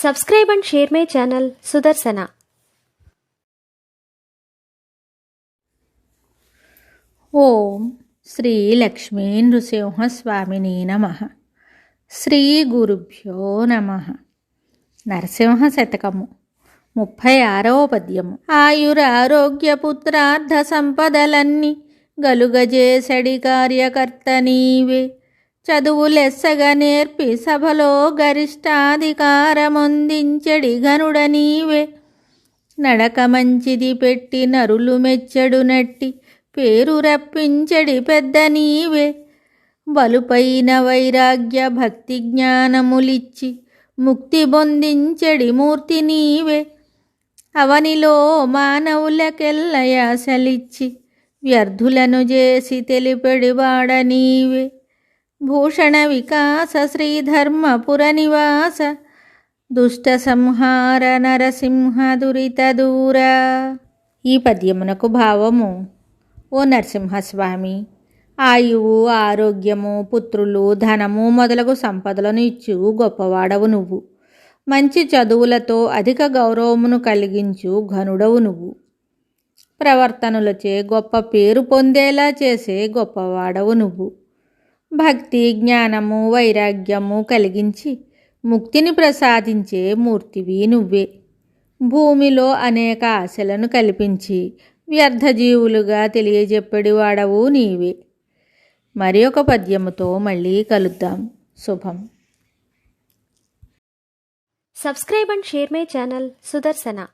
Subscribe and share my channel Sudarsana. ఓం శ్రీ లక్ష్మీ నృసింహస్వామిని నమః. శ్రీ గురుభ్యో నమః. నరసింహ శతకము 36వ పద్యము. ఆయురారోగ్య పుత్రార్థ సంపదలన్నీ గలుగజేసడి కార్యకర్త నీవే. చదువులెస్సగా నేర్పి సభలో గరిష్టాధికారమొందించడి ఘనుడ నీవే. నడక మంచిది పెట్టి నరులు మెచ్చడు నట్టి పేరు రప్పించడి పెద్ద నీవే. బలుపైన వైరాగ్య భక్తి జ్ఞానములిచ్చి ముక్తి బొందించడి మూర్తి నీవే. అవనిలో మానవులకెల్లయాసలిచ్చి వ్యర్థులను చేసి తెలిపెడి వాడ నీవే. భూషణ వికాస శ్రీధర్మపుర నివాస దుష్ట సంహార నరసింహ దురిత దూర. ఈ పద్యమునకు భావము: ఓ నరసింహస్వామి, ఆయువు, ఆరోగ్యము, పుత్రులు, ధనము మొదలగు సంపదలను ఇచ్చు గొప్పవాడవు నువ్వు. మంచి చదువులతో అధిక గౌరవమును కలిగించు ఘనుడవు నువ్వు. ప్రవర్తనలచే గొప్ప పేరు పొందేలా చేసే గొప్పవాడవు నువ్వు. భక్తి, జ్ఞానము, వైరాగ్యము కలిగించి ముక్తిని ప్రసాదించే మూర్తివి నువ్వే. భూమిలో అనేక ఆశలను కల్పించి వ్యర్థజీవులుగా తెలియజెప్పడి వాడవు నీవే. మరి ఒక పద్యముతో మళ్ళీ కలుద్దాం. శుభం. Subscribe and share my channel Sudarsana.